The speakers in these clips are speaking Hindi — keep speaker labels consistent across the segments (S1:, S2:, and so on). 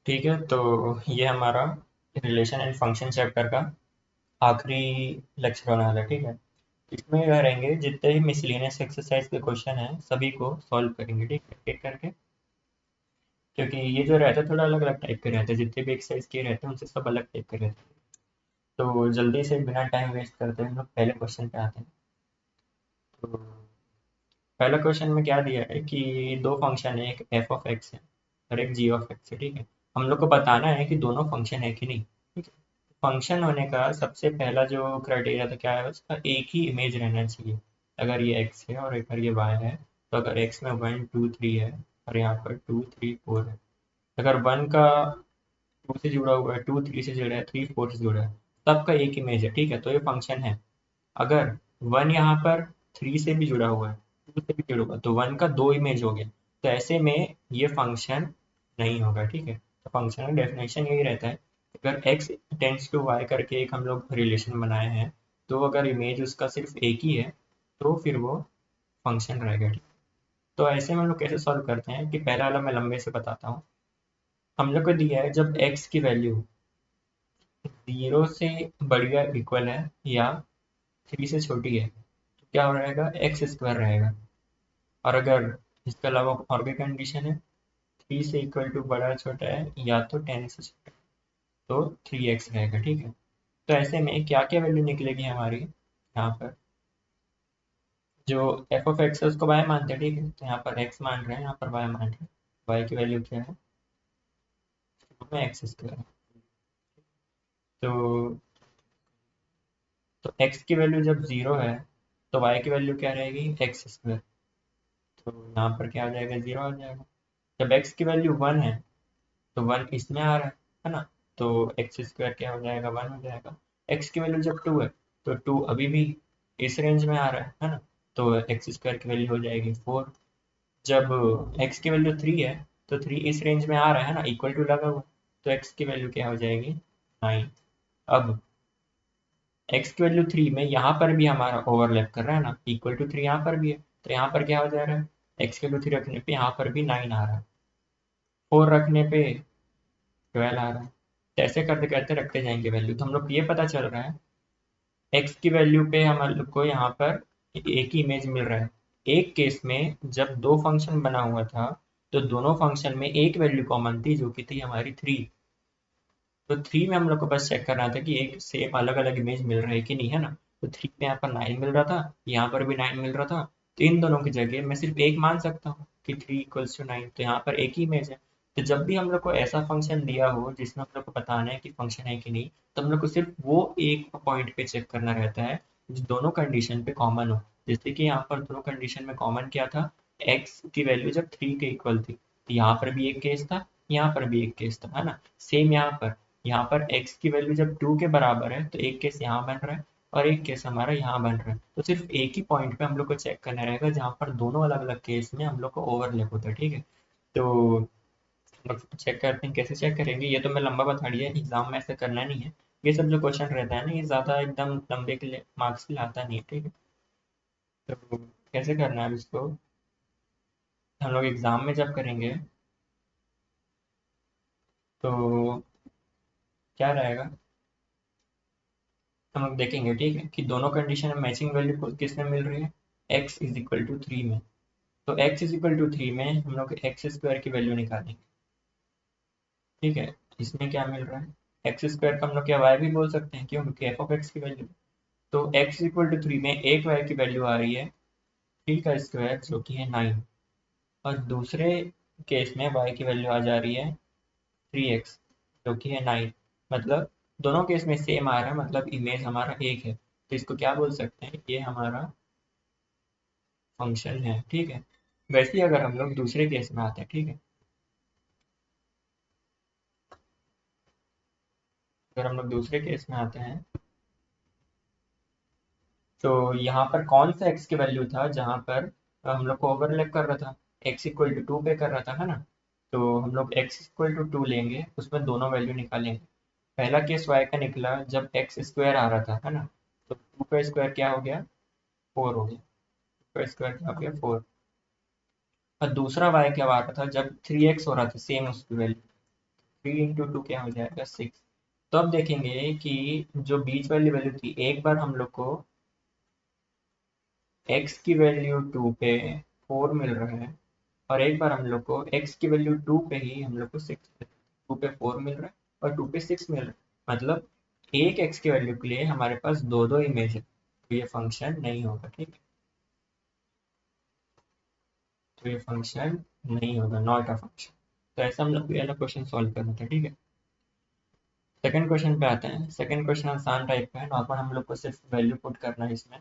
S1: ठीक है, तो ये हमारा रिलेशन एंड फंक्शन चैप्टर का आखिरी लेक्चर होने वाला है। ठीक है, इसमें क्या रहेंगे, जितने भी मिसलेनियस एक्सरसाइज के क्वेश्चन हैं सभी को सॉल्व करेंगे। ठीक है, एक करके, क्योंकि ये जो रहता है थोड़ा अलग अलग टाइप के रहते हैं, जितने भी एक्सरसाइज के रहते हैं उनसे सब अलग टाइप के रहते हैं। तो जल्दी से बिना टाइम वेस्ट करते हम लोग पहले क्वेश्चन पे आते हैं। तो पहला क्वेश्चन में क्या दिया है कि दो फंक्शन है, एक एफ ऑफ एक्स है और एक जी ऑफ एक्स है। ठीक है, हम लोग को बताना है कि दोनों फंक्शन है कि नहीं। ठीक है, फंक्शन होने का सबसे पहला जो क्राइटेरिया था क्या है, उसका एक ही इमेज रहना चाहिए। अगर ये एक्स है और अगर ये वाई है, तो अगर एक्स में 1 2 3 है और यहाँ पर 2 3 4 है, अगर वन का टू से जुड़ा हुआ है, टू थ्री से जुड़ा है, थ्री फोर से जुड़ा है, सबका एक इमेज है। ठीक है, तो ये फंक्शन है। अगर वन यहाँ पर थ्री से भी जुड़ा हुआ है, टू से भी जुड़ा हुआ है, तो वन का दो इमेज हो गया, तो ऐसे में ये फंक्शन नहीं होगा। ठीक है, तो फंक्शन का डेफिनेशन यही रहता है, अगर एक्स टेंड्स टू वाई करके एक हम लोग रिलेशन बनाए हैं, तो अगर इमेज उसका सिर्फ एक ही है तो फिर वो फंक्शन रहेगा। ठीक, तो ऐसे में हम लोग कैसे सॉल्व करते हैं कि पहला वाला मैं लंबे से बताता हूँ। हम लोग को दिया है जब एक्स की वैल्यू जीरो से बड़ी या इक्वल है या थ्री से छोटी है, तो क्या हो रहेगा, एक्स स्क्वायर रहेगा। और अगर इसके अलावा और भी कंडीशन है, थ्री से इक्वल टू बड़ा या छोटा है या तो टेन से छोटा है, तो थ्री एक्स रहेगा। ठीक है, तो ऐसे में क्या क्या वैल्यू निकलेगी हमारी, यहाँ पर जो एफ ऑफ एक्स है उसको वाई मानते हैं। ठीक है, तो यहाँ पर एक्स मान रहे हैं, यहाँ पर वाई मान रहे हैं। वाई की वैल्यू क्या है, में एक्स स्क्वायर है। तो एक्स की वैल्यू जब जीरो है तो वाई की वैल्यू क्या रहेगी, एक्स स्क्वायर। तो यहाँ पर क्या आ जाएगा, जीरो आ जाएगा। जब एक्स की वैल्यू वन है तो वन इसमें आ रहा है ना, तो एक्स स्क्वायर क्या हो जाएगा, वन हो जाएगा। एक्स की वैल्यू जब टू है तो टू अभी भी इस रेंज में आ रहा है ना, तो एक्स स्क्वायर की वैल्यू हो जाएगी फोर। जब एक्स की वैल्यू थ्री है तो थ्री इस रेंज में आ रहा है ना, इक्वल टू लगा हुआ, तो एक्स की वैल्यू क्या हो जाएगी, नाइन। अब एक्स की वैल्यू थ्री में यहाँ पर भी हमारा ओवरलैप कर रहा है ना, इक्वल टू थ्री यहाँ पर भी है, तो यहाँ पर क्या हो जा रहा है, एक्स की वैल्यू थ्री रखने पे यहाँ पर भी नाइन आ रहा है, फोर रखने पे ट्वेल्व आ रहा है। तो ऐसे करते करते रखते जाएंगे वैल्यू, तो हम लोग को ये पता चल रहा है एक्स की वैल्यू पे हम लोग को यहाँ पर एक ही इमेज मिल रहा है। एक केस में जब दो फंक्शन बना हुआ था तो दोनों फंक्शन में एक वैल्यू कॉमन थी जो कि थी हमारी थ्री। तो थ्री में हम लोग को बस चेक करना था कि एक सेम अलग अलग इमेज मिल रहा है कि नहीं, है ना। तो थ्री में यहाँ पर नाइन मिल रहा था, यहाँ पर भी नाइन मिल रहा था, तो इन दोनों की जगह मैं सिर्फ एक मान सकता हूँ कि थ्री इक्वल्स टू नाइन, तो यहाँ पर एक ही इमेज है। तो जब भी हम लोग को ऐसा फंक्शन दिया हो जिसमें हम लोग को बताना है कि फंक्शन है कि नहीं, तो हम लोग को सिर्फ वो एक पॉइंट पे चेक करना रहता है जो दोनों कंडीशन पे कॉमन हो। जैसे कि यहाँ पर दोनों कंडीशन में कॉमन क्या था, एक्स की वैल्यू जब थ्री के इक्वल थी, तो यहाँ पर भी एक केस था, यहाँ पर भी एक केस था, है ना। सेम यहाँ पर x की वैल्यू जब टू के बराबर है तो एक केस यहाँ बन रहा है और एक केस हमारा यहाँ बन रहा है। तो सिर्फ एक ही पॉइंट पे हम लोग को चेक करना रहेगा जहाँ पर दोनों अलग अलग केस में हम लोग को ओवरलैप होता है। ठीक है, तो हम लोग चेक करते हैं, कैसे चेक करेंगे, ये तो मैं लंबा बता दिया, एग्जाम में ऐसा करना नहीं है। ये सब जो क्वेश्चन रहता है ना, ये ज़्यादा एकदम लंबे के लिए मार्क्स के लिए आता नहीं है। ठीक है, तो कैसे करना है अब इसको, हम लोग एग्जाम में जब करेंगे तो क्या रहेगा, हम लोग देखेंगे ठीक है कि दोनों कंडीशन में मैचिंग वैल्यू किस में मिल रही है, x is equal to three में। तो x is equal to three में हम लोग एक्स स्क्वायर की वैल्यू निकालेंगे। ठीक है, इसमें क्या मिल रहा है, एक्स स्क्वायर का हम लोग क्या y भी बोल सकते हैं, क्यों, क्योंकि एफ ऑफ एक्स की वैल्यू। तो x इक्वल टू थ्री में एक y की वैल्यू आ रही है थ्री का स्क्वायर जो कि है नाइन, और दूसरे केस में y की वैल्यू आ जा रही है थ्री एक्स जो कि है नाइन। मतलब दोनों केस में सेम आ रहा है, मतलब इमेज हमारा एक है, तो इसको क्या बोल सकते हैं, ये हमारा फंक्शन है। ठीक है, वैसे ही अगर हम लोग दूसरे केस में आते हैं, ठीक है, अगर हम लोग दूसरे केस में आते हैं तो यहाँ पर कौन सा एक्स की वैल्यू था जहाँ पर हम लोग को ओवरलैप कर रहा था, एक्स इक्वल टू टू पे कर रहा था, है ना। तो हम लोग एक्स इक्वल टू टू लेंगे, उसमें दोनों वैल्यू निकालेंगे। पहला केस वाई का निकला जब एक्स स्क्वायर आ रहा था, है ना, तो टू का स्क्वायर क्या हो गया, फोर हो गया, टू का स्क्वायर क्या हो गया, फोर। और दूसरा वाई क्या आ रहा था जब थ्री एक्स हो रहा था, सेम उसकी वैल्यू, 3 × 2 क्या हो जाएगा 6। तो अब देखेंगे कि जो बीच वाली वैल्यू थी, एक बार हम लोग को x की वैल्यू 2 पे 4 मिल रहा है, और एक बार हम लोग को x की वैल्यू 2 पे ही हम लोग को 6, 2 पे 4 मिल रहा है और 2 पे 6 मिल रहा है। मतलब एक x की वैल्यू के लिए हमारे पास दो दो इमेज है, तो ये फंक्शन नहीं होगा। ठीक है, तो ये फंक्शन नहीं होगा, नॉट अ फंक्शन। तो ऐसा हम लोग को ये वाला क्वेश्चन सॉल्व करना था। ठीक है, सेकंड क्वेश्चन पे आते हैं। सेकंड क्वेश्चन आसान टाइप का है, नॉर्मल हम लोग को सिर्फ वैल्यू पुट करना है इसमें।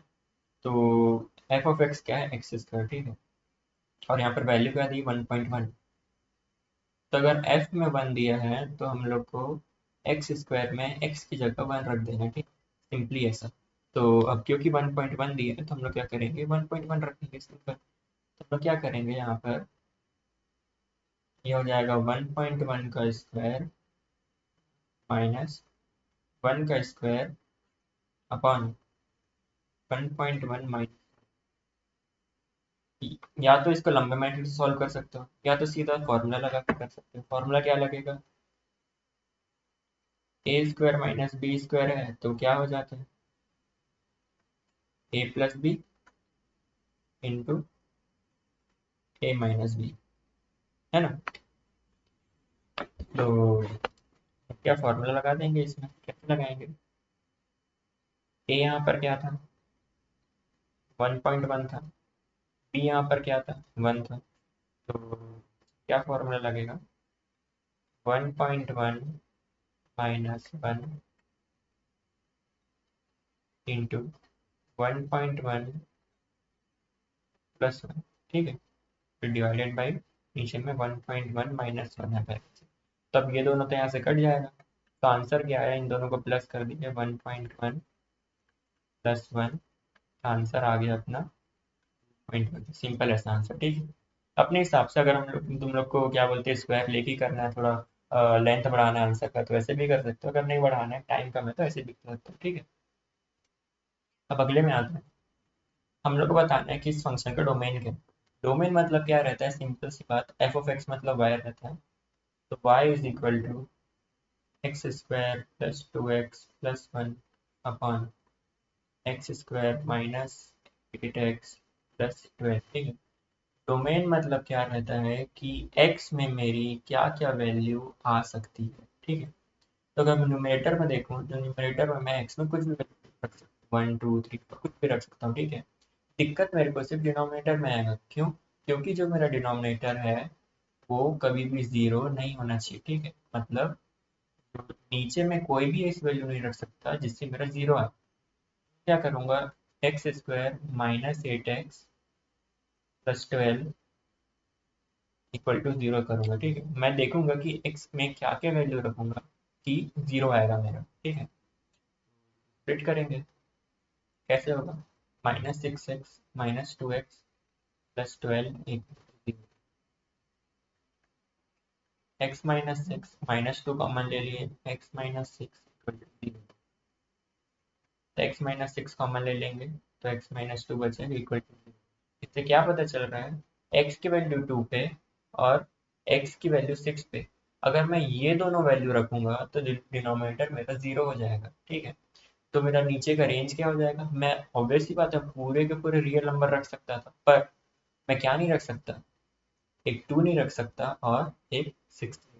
S1: तो एफ ऑफ एक्स क्या है, एक्स स्क्वायर। ठीक है, और यहाँ पर वैल्यू क्या दी 1.1। तो अगर f में 1 दिया है तो हम लोग को एक्स स्क्वायर में x की जगह 1 रख देना। ठीक, सिंपली ऐसा। तो अब क्योंकि 1.1 दिया है तो हम लोग क्या करेंगे, 1.1 रखेंगे सिंपल। तो हम लोग क्या करेंगे यहाँ पर, ये हो जाएगा 1.1 का स्क्वायर माइनस 1 का स्क्वायर अपॉन 1.1 माइनस। या तो इसको लंबे मेथड से सॉल्व कर सकते हो, या तो सीधा फॉर्मूला लगा के कर सकते हो। फॉर्मूला क्या लगेगा, ए स्क्वायर माइनस बी स्क्वायर है तो क्या हो जाता है, ए प्लस बी इंटू ए माइनस बी, है ना। तो क्या फॉर्मूला लगा देंगे, इसमें कैसे लगाएंगे। ए यहाँ पर क्या था, 1.1 था। बी यहाँ पर क्या था, 1 था। तो क्या फॉर्मूला लगेगा, 1.1 माइनस 1 इंटू 1.1 प्लस 1। ठीक है, फिर डिवाइडेड बाई नीचे में 1.1 माइनस 1 है पहले से। तब ये दोनों तो यहाँ से कट जाएगा। तो आंसर क्या है, इन दोनों को प्लस कर दीजिए, 1.1 प्लस 1। आंसर आ गया अपना 0.1। सिंपल ऐसा आंसर। ठीक है, अपने हिसाब से अगर हम लोग तुम लोग को क्या बोलते हैं स्क्वायर लेके ही करना है, थोड़ा लेंथ बढ़ाना है आंसर का, तो ऐसे भी कर सकते हो। अगर नहीं बढ़ाना है, टाइम कम है, तो ऐसे भी कर सकते हो। ठीक है, अब अगले में आते हैं। हम लोग को बताना है कि इस फंक्शन का डोमेन क्या है। डोमेन मतलब क्या रहता है, सिंपल सी बात, एफ ऑफ एक्स मतलब वाई रहता है। तो Y is equal to X square plus 2x plus 1 upon X square minus 8x plus 12। ठीक है, डोमेन मतलब क्या रहता है कि x में मेरी क्या क्या वैल्यू आ सकती है। ठीक है, तो अगर मैं न्यूमरेटर में देखूँ तो न्यूमरेटर में मैं x में कुछ भी वैल्यू रख सकता हूँ, 1 2 3 कुछ भी रख सकता हूँ। ठीक है, दिक्कत मेरे को सिर्फ डिनोमिनेटर में आएगा। क्यों, क्योंकि जो मेरा डिनोमिनेटर है वो कभी भी ज़ीरो नहीं होना चाहिए। ठीक है, मतलब नीचे में कोई भी ऐसी वैल्यू नहीं रख सकता जिससे मेरा ज़ीरो आए। क्या करूँगा, X square minus 8x plus 12 equal to zero करूँगा। ठीक है, मैं देखूंगा कि x में क्या क्या वैल्यू रखूंगा कि जीरो आएगा मेरा। ठीक है, स्प्लिट करेंगे, कैसे होगा, -6x minus 2x plus 12 equal x minus 6 -2 common ले लिए, x माइनस 6 इक्वल टू 0। तो x माइनस 6 कॉमन ले लेंगे तो x माइनस 2 बचेगा इक्वल टू 0। इससे क्या पता चल रहा है, x की वैल्यू 2 पे और x की वैल्यू 6 पे, अगर मैं ये दोनों वैल्यू रखूंगा तो डिनोमिनेटर मेरा जीरो हो जाएगा। ठीक है, तो मेरा नीचे का रेंज क्या हो जाएगा, मैं ऑब्वियस सी बात है पूरे के पूरे रियल नंबर रख सकता था, पर मैं क्या नहीं रख सकता, एक 2 नहीं रख सकता और एक 6 नहीं रख सकता।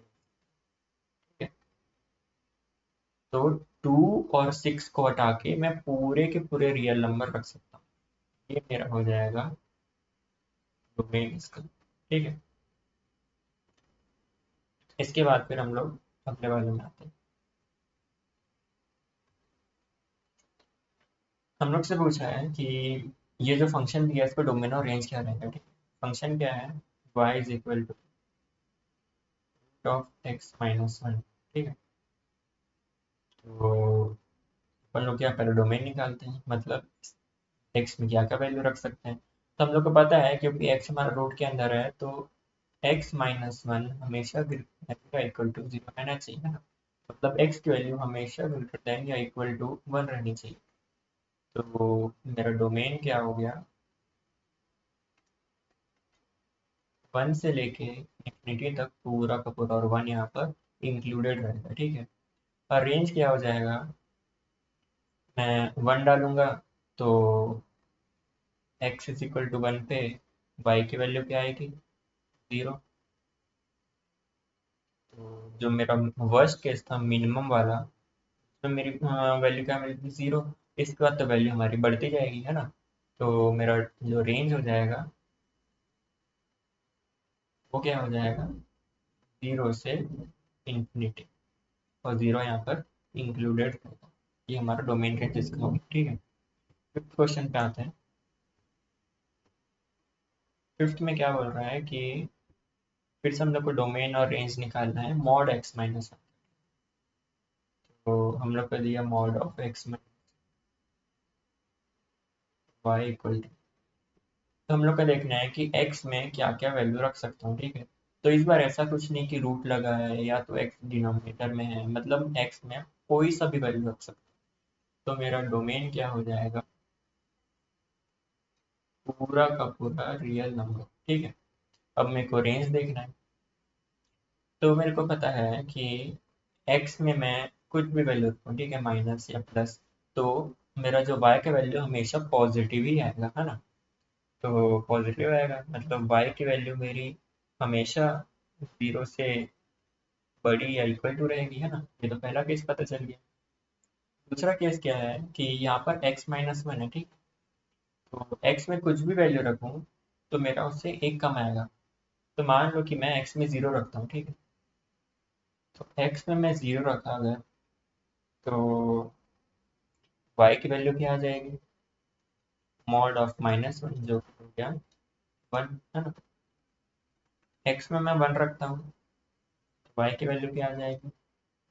S1: ठीक है, तो 2 और 6 को हटा के मैं पूरे के पूरे रियल नंबर रख सकता हूँ। ये मेरा हो जाएगा डोमेन इसका। ठीक है, इसके बाद फिर हम लोग अगले वाले में आते हैं। हम लोग से पूछा है कि ये जो फंक्शन दिया है इसका डोमेन और रेंज क्या रहेगा। ठीक है, फंक्शन क्या है, y is equal two of X minus 1। ठीक है, तो अपन लोग क्या पहले डोमेन निकालते हैं, मतलब x में क्या क्या वैल्यू रख सकते हैं। तो हम लोग को पता है क्योंकि x हमारा रूट के अंदर है, तो x माइनस 1 हमेशा इक्वल टू 0 रहना चाहिए, है ना। मतलब x की वैल्यू हमेशा ग्रेटर देन या इक्वल टू 1 रहनी चाहिए। तो मेरा डोमेन क्या हो गया, 1 से लेके इंफिनिटी तक पूरा का पूरा, और 1 यहाँ पर इंक्लूडेड रहेगा, ठीक है। और रेंज क्या हो जाएगा, मैं 1 डालूंगा तो x इज इक्वल टू 1 पे y की वैल्यू क्या आएगी, 0। तो जो मेरा वर्स्ट केस था मिनिमम वाला, तो मेरी वैल्यू क्या मिलेगी, 0। इसके बाद तो वैल्यू हमारी बढ़ती जाएगी, है ना। तो मेरा जो रेंज हो जाएगा वो क्या हो जाएगा, 0 से इंफिनिटी, और 0 यहाँ पर इंक्लूडेड रहेगा। ये हमारा डोमेन रेंज इसका होगा, ठीक है। फिफ्थ क्वेश्चन पे आते हैं। फिफ्थ में क्या बोल रहा है कि फिर से हम लोग को डोमेन और रेंज निकालना है मॉड एक्स माइनस। तो हम लोग को दिया mod of X minus Y equal to, तो हम लोग का देखना है कि x में क्या क्या वैल्यू रख सकता हूँ, ठीक है। तो इस बार ऐसा कुछ नहीं कि रूट लगा है या तो x डिनोमिनेटर में है, मतलब x में कोई सा भी वैल्यू रख सकता हूँ। तो मेरा डोमेन क्या हो जाएगा, पूरा का पूरा रियल नंबर, ठीक है। अब मेरे को रेंज देखना है, तो मेरे को पता है कि x में मैं कुछ भी वैल्यू रखूँ, ठीक है, माइनस या प्लस, तो मेरा जो y का वैल्यू हमेशा पॉजिटिव ही आएगा, है ना। तो पॉजिटिव आएगा मतलब y की वैल्यू मेरी हमेशा 0 से बड़ी या इक्वल टू रहेगी, है ना। ये तो पहला केस पता चल गया। दूसरा केस क्या है कि यहाँ पर x माइनस वन है, ठीक। तो x में कुछ भी वैल्यू रखूँ तो मेरा उससे एक कम आएगा। तो मान लो कि मैं x में 0 रखता हूँ, ठीक है। तो x में मैं 0 रखा अगर, तो y की वैल्यू क्या आ जाएगी, मॉड ऑफ माइनस वन, जो कि हो गया 1, है ना। x में मैं 1 रखता हूँ, तो y की वैल्यू क्या आ जाएगी,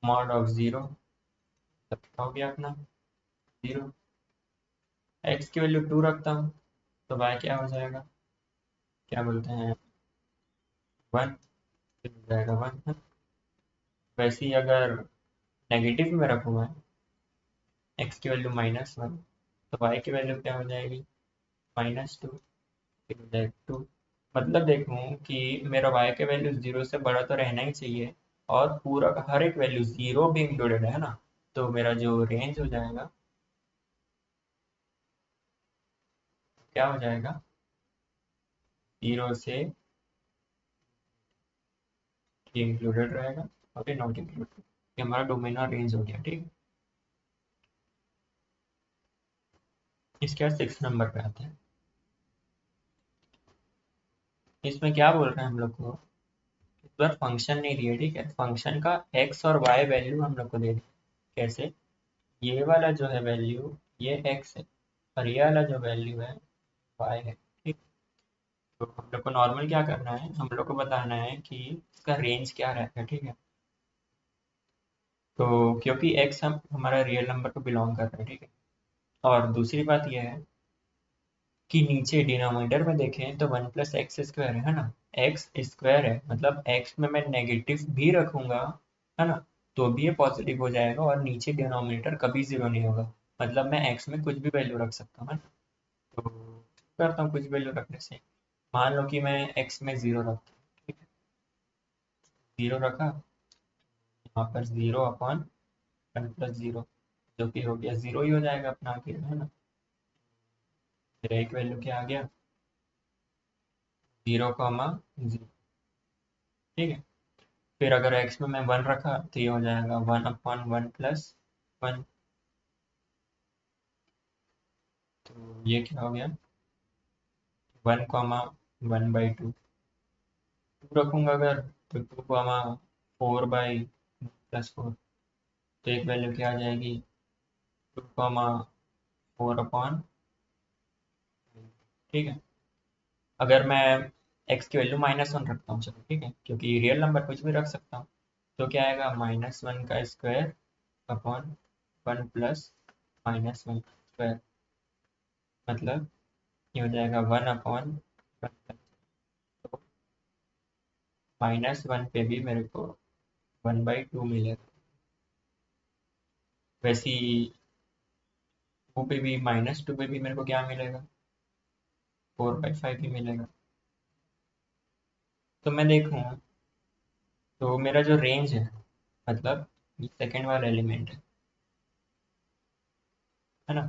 S1: मॉड ऑफ 0, तब क्या हो गया अपना 0। x की वैल्यू 2 रखता हूँ तो y क्या हो जाएगा, क्या बोलते हैं, 1, हो जाएगा 1। वैसे ही अगर नेगेटिव में रखूँ मैं x की वैल्यू -1, तो y की वैल्यू क्या हो जाएगी, -2, फिर हो जाएगा 2। मतलब देखूँ कि मेरा y का वैल्यू 0 से बड़ा तो रहना ही चाहिए, और पूरा का हर एक वैल्यू 0 भी इंक्लूडेड है ना। तो मेरा जो रेंज हो जाएगा क्या हो जाएगा, 0 से इंक्लूडेड रहेगा, और फिर नॉट इंक्लूडेड। ये हमारा डोमेन और रेंज हो गया, ठीक है। इसके बाद 6 नंबर पे आते हैं। इसमें क्या बोल रहे हैं हम लोग को, इस बार फंक्शन नहीं दिए, ठीक है। फंक्शन का एक्स और वाई वैल्यू हम लोग को दे दी। कैसे, ये वाला जो है वैल्यू ये एक्स है, और ये वाला जो वैल्यू है वाई है, ठीक। तो हम लोग को नॉर्मल क्या करना है, हम लोग को बताना है कि इसका रेंज क्या रहता है, ठीक है। तो क्योंकि एक्स हम हमारा रियल नंबर को बिलोंग कर रहा है, ठीक है। और दूसरी बात यह है कि नीचे डिनोमिनेटर में देखें तो 1 + x² है ना। एक्स स्क्वायर है, मतलब एक्स में मैं नेगेटिव भी रखूंगा, है ना, तो भी ये पॉजिटिव हो जाएगा, और नीचे डिनोमिनेटर कभी 0 नहीं होगा। मतलब मैं एक्स में कुछ भी वैल्यू रख सकता हूँ, है ना। तो करता हूँ कुछ वैल्यू रखने से, मान लो कि मैं एक्स में 0 रखता हूँ, ठीक है। 0 रखा, यहाँ पर 0/1 + 0, जो कि हो गया 0 ही हो जाएगा अपना आखिर में, है ना। मेरा एक वैल्यू क्या आ गया, 0,0, ठीक है। फिर अगर x में मैं 1 रखा तो ये हो जाएगा 1/1 + 1। तो ये क्या हो गया, 1,1/2। 2 रखूंगा अगर, तो 2,4/+4। तो एक वैल्यू क्या आ जाएगी, 2,4/, ठीक है। अगर मैं x की वैल्यू -1 रखता हूँ, चलो ठीक है, क्योंकि रियल नंबर कुछ भी रख सकता हूँ। तो क्या आएगा, -1 का स्क्वायर/1 + -1 का स्क्वायर, मतलब ये हो जाएगा 1/1। तो -1 पे भी मेरे को 1/2 मिलेगा। वैसे ही 2 पे भी, -2 पे भी मेरे को क्या मिलेगा, 4/5 ही मिलेगा। तो मैं देखूँ तो मेरा जो रेंज है मतलब ये सेकेंड वाला एलिमेंट है ना,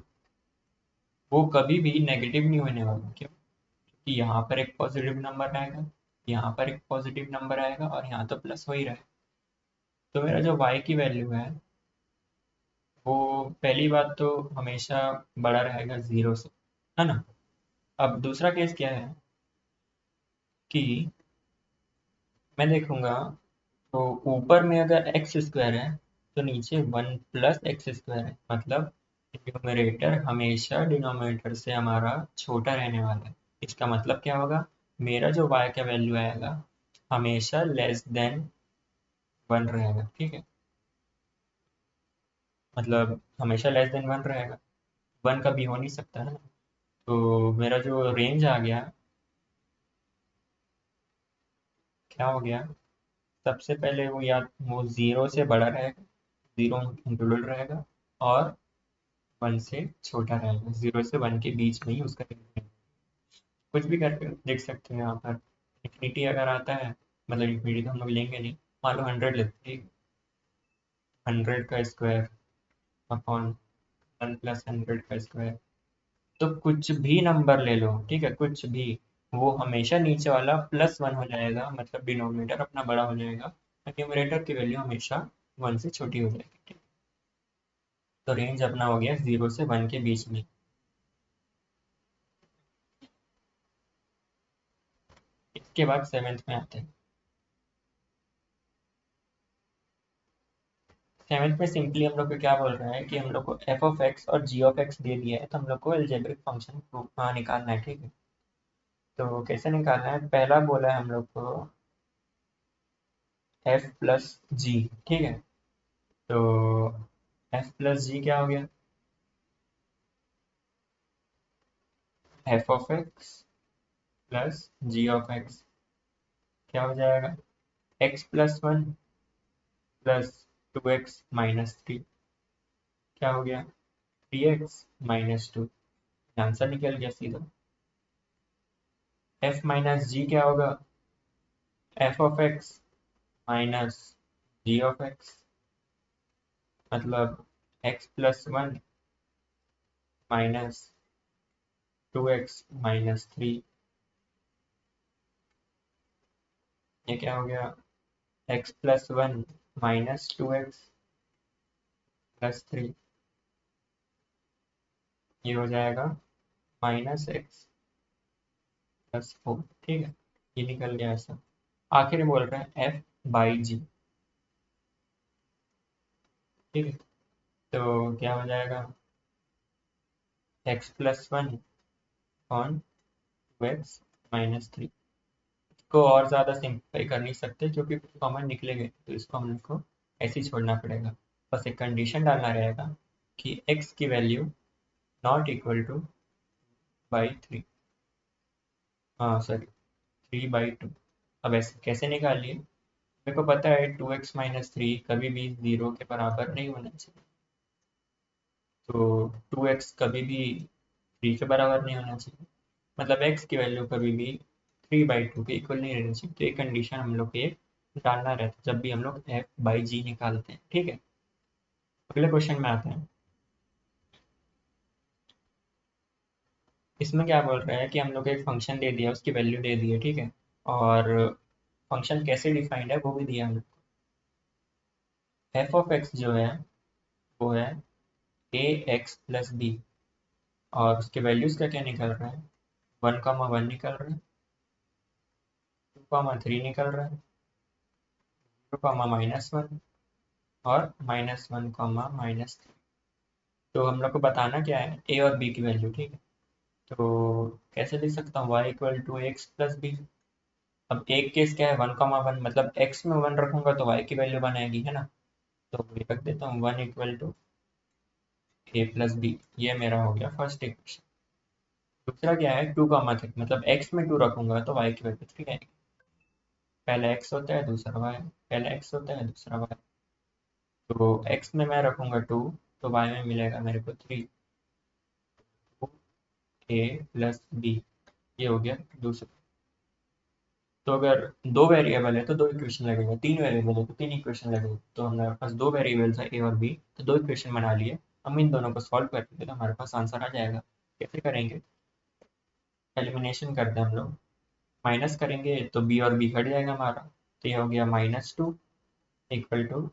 S1: वो कभी भी नेगेटिव नहीं होने वाला। क्यों? क्योंकि यहाँ पर एक पॉजिटिव नंबर आएगा, यहाँ पर एक पॉजिटिव नंबर आएगा, और यहाँ तो प्लस हो ही रहा है। तो मेरा जो y की वैल्यू है वो पहली बात तो हमेशा बड़ा रहेगा ज़ीरो से, है ना। अब दूसरा केस क्या है कि मैं देखूंगा, तो ऊपर में अगर एक्स स्क्वायर है तो नीचे वन प्लस एक्स स्क्वायर है, मतलब न्यूमरेटर हमेशा डिनोमिनेटर से हमारा छोटा रहने वाला है। इसका मतलब क्या होगा, मेरा जो y का वैल्यू आएगा हमेशा लेस देन वन रहेगा, ठीक है। मतलब हमेशा लेस देन वन रहेगा, वन कभी हो नहीं सकता है ना। तो मेरा जो रेंज आ गया, क्या हो गया, सबसे पहले वो या वो ज़ीरो से बड़ा रहेगा, ज़ीरो इंक्लूडेड रहेगा, और वन से छोटा रहेगा, ज़ीरो से वन के बीच में ही उसका range रहेगा। कुछ भी करके देख सकते हैं यहाँ पर। इन्फिनिटी अगर आता है, मतलब इन्फिनिटी तो हम लोग लेंगे नहीं, मान लो 100 लेते हैं, 100 का स्क्वायर अपॉन वन प्लस 100 का स्क्वायर। तो कुछ भी नंबर ले लो, ठीक है, कुछ भी, वो हमेशा नीचे वाला प्लस वन हो जाएगा, मतलब डिनोमिनेटर अपना बड़ा हो जाएगा, न्यूमरेटर की वैल्यू हमेशा वन से छोटी हो जाएगी, ठीक। तो रेंज अपना हो गया ज़ीरो से वन के बीच में। इसके बाद सेवेंथ में आते हैं। सेवेंथ में सिंपली हम लोग को क्या बोल रहा है कि हम लोग को एफ ऑफ एक्स और जी ऑफ एक्स दे दिया है, तो हम लोग को अलजेब्रिक फंक्शन निकालना है, ठीक है। तो कैसे निकालना है, पहला बोला है हम लोग को एफ प्लस जी, ठीक है। तो एफ प्लस जी क्या हो गया, F of x plus ji of x, क्या हो जाएगा, X plus one plus two X minus three, क्या हो गया, three x minus two. Answer निकल गया सीधा। एफ माइनस जी क्या होगा, F of X minus ji of X, मतलब x plus one minus two X minus three. ये क्या हो गया, x plus one minus two X plus three, ये हो जाएगा माइनस एक्स प्लस फोर, ठीक है। ये निकल गया ऐसा। आखिर में बोल रहे हैं एफ बाई जी, ठीक है। तो क्या हो जाएगा, X plus one on two X minus three. इसको और ज़्यादा सिंप्लीफाई कर नहीं सकते क्योंकि कॉमन निकलेंगे, तो इसको हम लोग को ऐसे ही छोड़ना पड़ेगा। बस एक कंडीशन डालना रहेगा कि x की value not equal two by three, हाँ सॉरी, थ्री बाई टू। अब ऐसे कैसे निकालिए, मेरे को पता है टू एक्स माइनस थ्री कभी भी ज़ीरो के बराबर नहीं होना चाहिए, तो टू एक्स कभी भी थ्री के बराबर नहीं होना चाहिए, मतलब x की वैल्यू कभी भी थ्री बाई टू के इक्वल नहीं रहनी चाहिए। तो ये कंडीशन हम लोग को ये डालना रहता है जब भी हम लोग एफ बाई जी निकालते हैं, ठीक है। अगले क्वेश्चन में आते हैं। इसमें क्या बोल रहा है कि हम लोग को एक फंक्शन दे दिया, उसकी वैल्यू दे दी है, ठीक है। और फंक्शन कैसे डिफाइंड है वो भी दिया हम लोग को। एफ ऑफ एक्स जो है वो है ए एक्स प्लस बी, और उसके वैल्यूज क्या क्या निकल रहा है, वन कामा वन निकल रहा है, टू कामा थ्री निकल रहा है, टू कामा माइनस वन, और minus one comma minus three. तो हम लोग को बताना क्या है, ए और बी की वैल्यू, ठीक है। तो कैसे लिख सकता हूँ, y equal to X plus B. अब एक केस क्या है, वन कॉमा वन, मतलब x में वन रखूंगा तो y की वैल्यू वन आएगी, है ना। तो ये रख देता हूँ, one equal to A plus B. ये मेरा हो गया फर्स्ट इक्वेशन। दूसरा क्या है, टू कॉमा थ्री, मतलब x में टू रखूंगा तो y की वैल्यू थ्री आएगी। पहला x होता है दूसरा y, पहला x होता है दूसरा y। तो x में मैं रखूंगा टू, तो y में मिलेगा मेरे को थ्री, ए प्लस बी। ये हो गया दूसरा। तो अगर दो वेरिएबल है तो दो इक्वेशन लगेगा, तीन वेरिएबल है तो तीन इक्वेशन लगेगा। तो हमारे पास दो वेरिएबल था ए और बी, तो दो इक्वेशन बना लिए। हम इन दोनों को सॉल्व करेंगे तो हमारे पास आंसर आ जाएगा। कैसे करेंगे? एलिमिनेशन करते हैं हम लोग। माइनस करेंगे तो बी और बी कट जाएगा हमारा, तो ये हो गया -2 इक्वल टू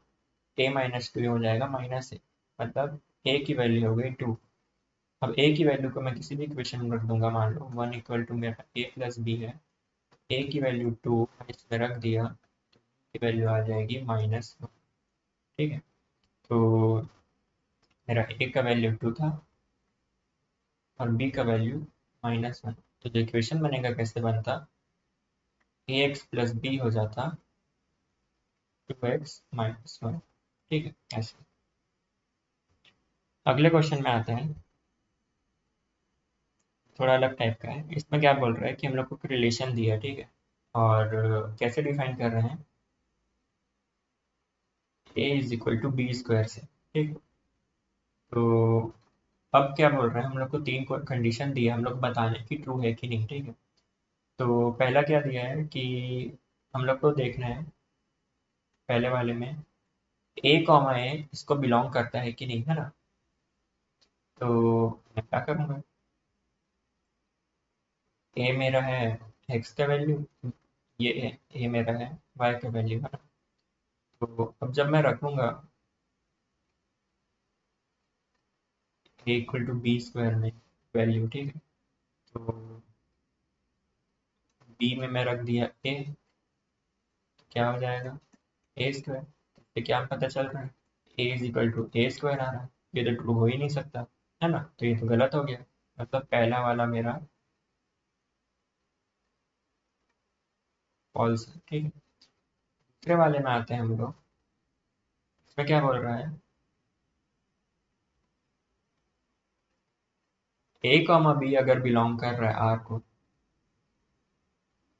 S1: ए -2, ये हो जाएगा -a, मतलब ए की वैल्यू हो गई 2। अब ए की वैल्यू को मैं किसी भी इक्वेशन में रख दूंगा, मान लो 1 इक्वल टू मेरा ए प्लस बी है, ए की वैल्यू 2 इसमें रख दिया, की वैल्यू आ जाएगी -1। ठीक है, तो मेरा ए का वैल्यू 2 था और बी का वैल्यू -1। तो जो इक्वेशन बनेगा कैसे बनता, ए एक्स प्लस बी हो जाता 2x - 1। ठीक है, ऐसे। अगले क्वेश्चन में आते हैं, थोड़ा अलग टाइप का है। इसमें क्या बोल रहा है कि हम लोग को रिलेशन दिया है, ठीक है, और कैसे डिफाइन कर रहे हैं, A is equal to B square से। ठीक, तो अब क्या बोल रहे हैं, हम लोग को तीन कंडीशन दी है, हम लोग बताने की ट्रू है कि नहीं। ठीक है, तो पहला क्या दिया है कि हम लोग को देखना है पहले वाले में ए कॉमा ए इसको बिलोंग करता है कि नहीं, है ना। तो मैं क्या करूँगा, ए मेरा है एक्स का वैल्यू, ये ए मेरा है वाई का वैल्यू, है ना। तो अब जब मैं रखूँगा ए इक्वल टू बी स्क्वायर में वैल्यू, ठीक है, तो बी में मैं रख दिया ए, तो क्या हो जाएगा ए स्क्वायर। तो क्या पता चल रहा है, A is equal to A square आ रहा है, ये तो ट्रू हो ही नहीं सकता, है ना। तो ये तो गलत हो गया, मतलब पहला वाला मेरा फॉल्स है। ठीक है, दूसरे वाले में आते हैं हम लोग। इसमें क्या बोल रहा है, ए कॉमा बी अगर बिलोंग कर रहा है आर को,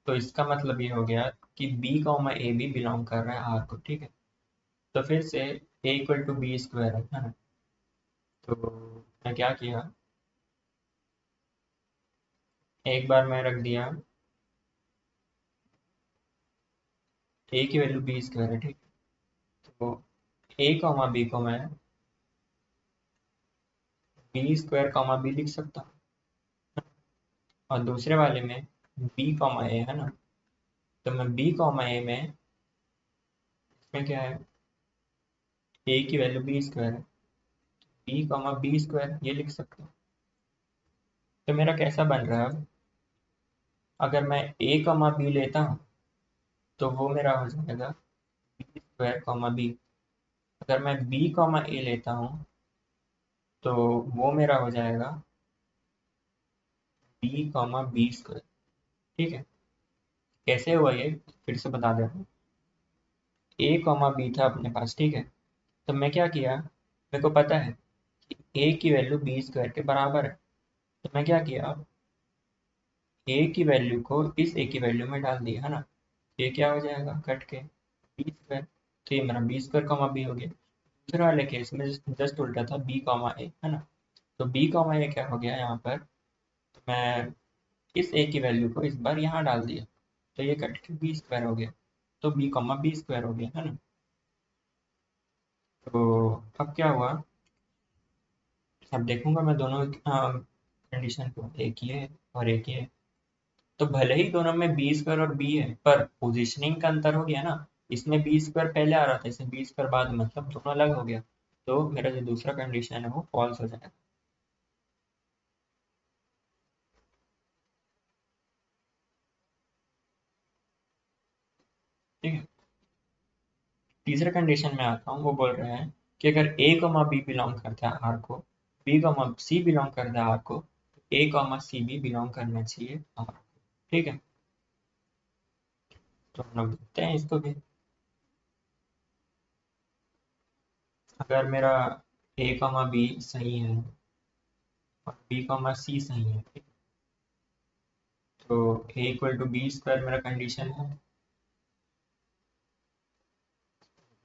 S1: तो इसका मतलब ये हो गया कि बी कॉमा ए भी बिलोंग कर रहा है आर को। ठीक है, तो फिर से ए इक्वल टू बी स्क्वायर है ना। तो मैं क्या किया, एक बार मैं रख दिया ए की वैल्यू बी स्क्वायर है, ठीक है, तो ए कॉमा बी को मैं बी स्क्वायर कॉमा बी लिख सकता हूँ, और दूसरे वाले में बी कॉमा ए है ना, तो मैं बी कॉमा ए में, इसमें क्या है, ए की वैल्यू बी स्क्वायर है, बी कॉमा बी स्क्वायर ये लिख सकता हूँ। तो मेरा कैसा बन रहा है, अगर मैं ए कॉमा बी लेता हूँ तो वो मेरा हो जाएगा बी स्क्वायर कॉमा बी। अगर मैं बी कॉमा ए लेता हूँ तो वो मेरा हो जाएगा बी कॉमा बी स्क्वायर। ठीक है, कैसे हुआ ये फिर से बता देता हूँ। ए कॉमा बी था अपने पास, ठीक है, तो मैं क्या किया, मेरे को पता है कि ए की वैल्यू बी स्क्वायर के बराबर है, तो मैं क्या किया, ए की वैल्यू को इस ए की वैल्यू में डाल दिया, है ना। ये क्या हो जाएगा कट के बी स्क्वायर, तो ये मेरा बी स्क्वायर कॉमा बी हो गया। दूसरे वाले केस में जस्ट उल्टा था, बी कॉमा ए, है ना। तो बी कॉमा ए क्या हो गया यहाँ पर, तो मैं इस ए की वैल्यू को इस बार यहाँ डाल दिया, तो ये कट के बी स्क्वायर हो गया, तो बी कॉमा बी स्क्वायर हो गया, है ना। तो अब क्या हुआ, अब देखूंगा मैं दोनों कंडीशन को, एक ये और एक ये, तो भले ही दोनों में बी स्क्वायर और बी है, पर पोजीशनिंग का अंतर हो गया ना। इसमें बी स्क्वायर पहले आ रहा था, इसमें बी स्क्वायर बाद में, मतलब दोनों अलग हो गया। तो मेरा जो दूसरा कंडीशन है वो फॉल्स हो जाएगा। ठीक है, तीसरे कंडीशन में आता हूँ, वो बोल रहे हैं कि अगर ए कॉमा बी बिलोंग करता है आर को, बी कॉमा सी बिलोंग करता है आर को, ए कॉमा सी भी बिलोंग करना चाहिए आर को। ठीक है, तो हम लोग देखते हैं इसको भी। अगर मेरा ए कॉमा बी सही है और बी कॉमा सी सही है, ठीक है, तो ए इक्वल टू बी स्क्वायर मेरा कंडीशन है,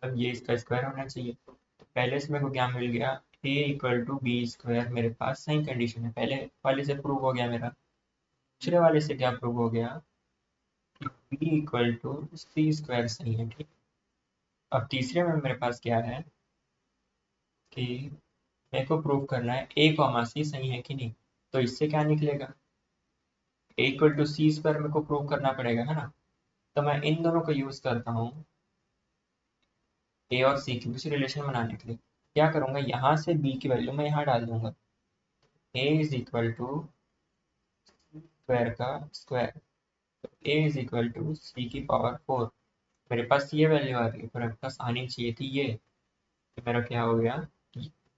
S1: मतलब ये इसका स्क्वायर होना चाहिए। तो पहले से मेरे को क्या मिल गया, ए इक्वल टू बी स्क्वायर मेरे पास सही कंडीशन है, पहले वाले से प्रूव हो गया मेरा। दूसरे वाले से क्या प्रूव हो गया, कि B equal to C square सही है, ठीक। अब तीसरे में मेरे पास क्या है कि मेरे को प्रूव करना है ए कॉमा सी सही है कि नहीं। तो इससे क्या निकलेगा, ए इक्वल टू सी स्क्वायर मेरे को प्रूव करना पड़ेगा, है ना। तो मैं इन दोनों को यूज करता हूँ ए और सी के बीच रिलेशन बनाने के लिए। क्या करूँगा, यहाँ से बी की वैल्यू मैं यहाँ डाल दूंगा, ए इज इक्वल टू स्क्वायर का स्क्वायर, तो ए इज इक्वल टू सी की पावर 4। मेरे पास ये वैल्यू आ रही है, पर मेरे पास आनी चाहिए थी ये, तो मेरा क्या हो गया,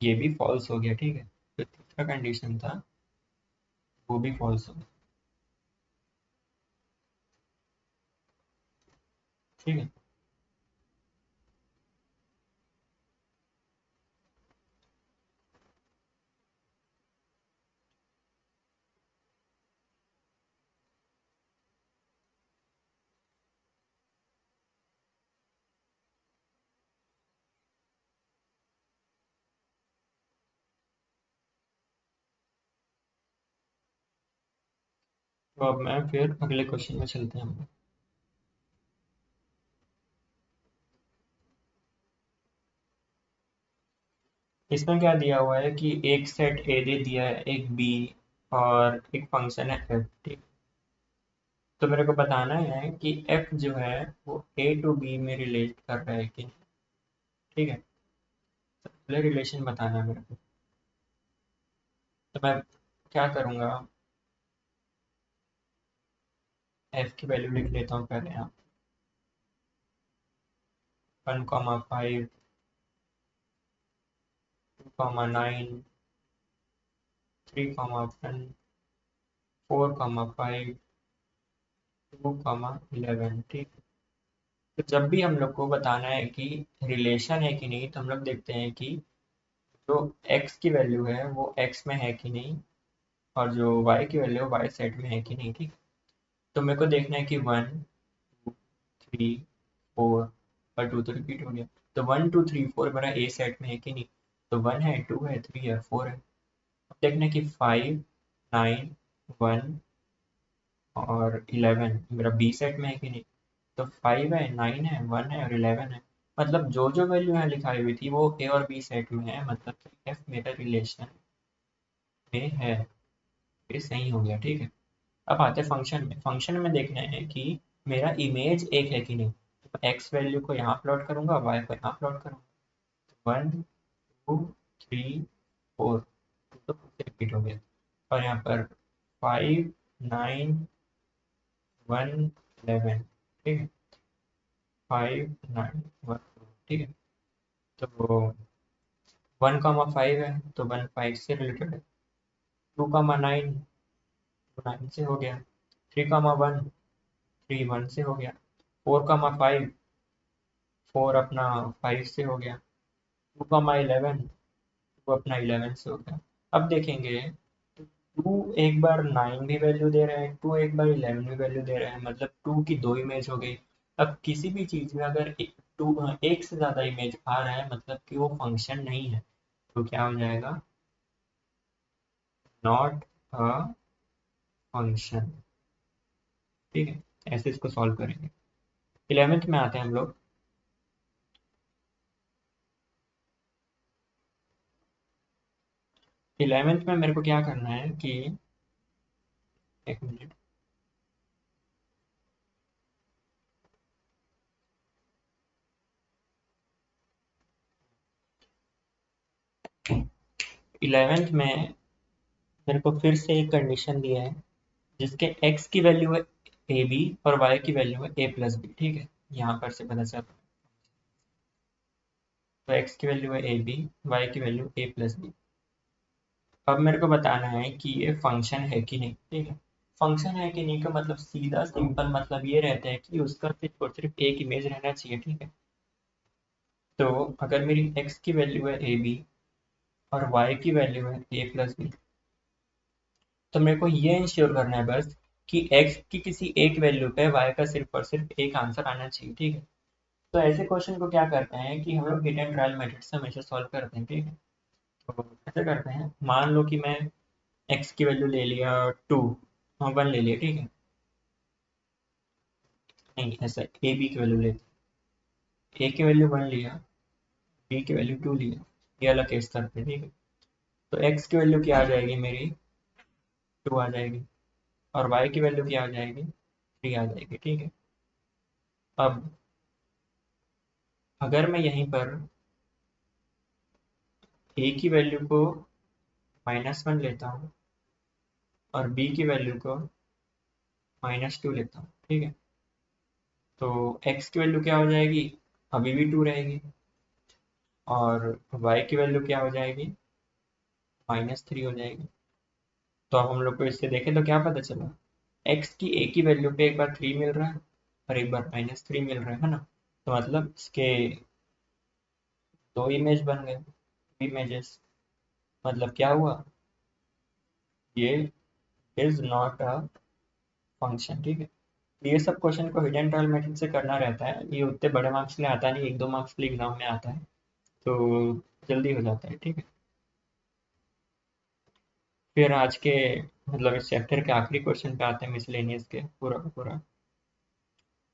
S1: ये भी फॉल्स हो गया, ठीक है। तो तीसरा कंडीशन था वो भी फॉल्स हो गया, ठीक है। तो अब मैं फिर अगले क्वेश्चन में चलते हैं हम लोग। इसमें क्या दिया हुआ है कि एक सेट ए दे दिया है, एक बी, और एक फंक्शन है एफ, ठीक। तो मेरे को बताना है कि एफ जो है वो ए टू बी में रिलेट कर रहा है कि नहीं, ठीक है। तो पहले रिलेशन बताना है मेरे को। तो मैं क्या करूँगा, एफ की वैल्यू लिख लेता हूँ पहले यहाँ, 1,5, 2,9, 3,1, 4,5, 2,11, ठीक। तो जब भी हम लोग को बताना है कि रिलेशन है कि नहीं, तो हम लोग देखते हैं कि जो x की वैल्यू है वो x में है कि नहीं, और जो y की वैल्यू है y सेट में है कि नहीं, ठीक। तो मेरे को देखना है कि 1, 2, 3, 4, और 2 तो रिपीट हो गया। तो 1, 2, 3, 4 मेरा ए सेट में है कि नहीं। तो 1 है, 2 है, 3 है, 4 है। अब देखना है कि 5, 9, 1 और 11 मेरा बी सेट में है कि नहीं। तो 5 है, 9 है, 1 है और 11 है। मतलब जो जो वैल्यू यहाँ लिखाई हुई थी वो ए और बी सेट में है, मतलब कि एफ मेरा रिलेशन में है। ये सही हो गया, ठीक है। अब आते हैं फंक्शन में। फंक्शन में देखना है कि मेरा इमेज एक है कि नहीं। तो एक्स वैल्यू को यहाँ प्लॉट करूंगा, वाई को यहाँ प्लॉट करूंगा। 1, 2, 3, 4, तो रिपीट हो गया। और यहाँ पर 5, 9, 1, 11, ठीक है। 5, 9, 1, ठीक है। तो 1,5 है तो 1,5 से रिलेटेड है। 2,9, 9 से हो गया। 3,1, 3,1 से हो गया। 4,5, 4 अपना 5 से हो गया। 2,11, वो अपना 11 से हो गया। अब देखेंगे, टू एक बार 9 भी वैल्यू दे रहा है, टू एक बार 11 भी वैल्यू दे रहा है, मतलब टू की दो इमेज हो गई। अब किसी भी चीज में अगर एक से ज्यादा इमेज आ रहा है, मतलब कि वो फंक्शन नहीं है। तो क्या हो जाएगा, नॉट अ फंक्शन, ठीक है। ऐसे इसको सॉल्व करेंगे। 11th में आते हैं हम लोग। 11th में मेरे को क्या करना है कि, एक मिनट, इलेवेंथ में मेरे को फिर से एक कंडीशन दिया है, जिसके x की वैल्यू है ए बी और y की वैल्यू है ए प्लस बी, ठीक है। यहाँ पर से पता चलता है। तो x की वैल्यू है ए बी, y की वैल्यू ए प्लस बी। अब मेरे को बताना है कि ये फंक्शन है कि नहीं, ठीक है। फंक्शन है कि नहीं का मतलब सीधा सिंपल मतलब ये रहता है कि उसका सिर्फ और सिर्फ एक इमेज रहना चाहिए, ठीक है। तो अगर मेरी x की वैल्यू है ए बी और y की वैल्यू है ए प्लस बी, तो मेरे को ये इंश्योर करना है बस कि x की किसी एक वैल्यू पे y का सिर्फ और सिर्फ एक आंसर आना चाहिए, ठीक है। तो ऐसे क्वेश्चन को क्या करते हैं कि हम लोग हिट एंड ट्रायल मेथड से हमेशा सॉल्व करते हैं, ठीक है। तो ऐसे करते हैं, मान लो कि मैं x की वैल्यू ले लिया 2, हाँ 1 ले लिया, ठीक है। नहीं, ऐसा ए बी की वैल्यू लेते, ए की वैल्यू 1 लिया, बी की वैल्यू 2 लिया, ये अलग केस करते हैं, ठीक है। तो एक्स की वैल्यू क्या आ जाएगी मेरी, 2 आ जाएगी, और वाई की वैल्यू क्या आ जाएगी, 3 आ जाएगी, ठीक है। अब अगर मैं यहीं पर ए की वैल्यू को -1 लेता हूँ और बी की वैल्यू को -2 लेता हूँ, ठीक है, तो एक्स की वैल्यू क्या हो जाएगी, अभी भी 2 रहेगी, और वाई की वैल्यू क्या हो जाएगी, -3 हो जाएगी। तो अब हम लोग को इससे देखें तो क्या पता चला, एक्स की ए की वैल्यू पे एक बार 3 मिल रहा है और एक बार -3 मिल रहा है ना। तो मतलब इसके दो इमेज बन गए, इमेजेस। मतलब क्या हुआ, ये इज नॉट अ फंक्शन, ठीक है। ये सब क्वेश्चन को हिडन ट्रायल मेथड से करना रहता है, ये उतने बड़े मार्क्स के लिए आता नहीं, 1-2 मार्क्स के लिए एग्जाम में आता है, तो जल्दी हो जाता है, ठीक है। फिर आज के मतलब इस चैप्टर के आखिरी क्वेश्चन पे आते हैं, मिसलेनियस के पूरा का पूरा।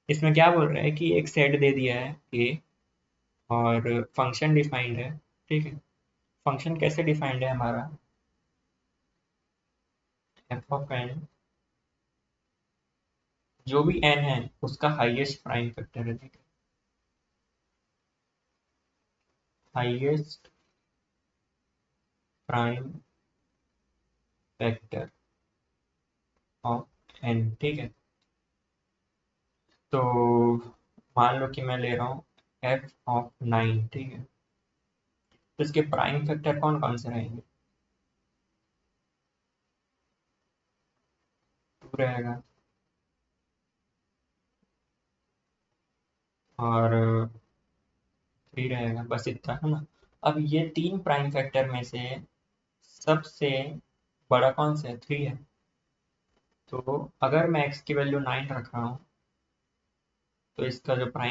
S1: इसमें क्या बोल रहा है कि एक सेट दे दिया है ए, और फंक्शन डिफाइंड है, ठीक है। फंक्शन कैसे डिफाइंड है हमारा, एफ ऑफ एन, जो भी एन है उसका हाईएस्ट प्राइम फैक्टर है, ठीक है, highest prime factor of N, ठीक है। तो मान लो कि मैं ले रहा हूँ एफ ऑफ 9, ठीक है, तो इसके प्राइम फैक्टर कौन कौन से रहेंगे, 2 रहेगा, और 3 रहेगा, बस इतना है ना। अब ये 3 प्राइम फैक्टर में से सबसे बड़ा कौन सा है, 3 है। तो अगर मैं x की वैल्यू 9 रख रहा हूँ, तो इसका जो प्राइम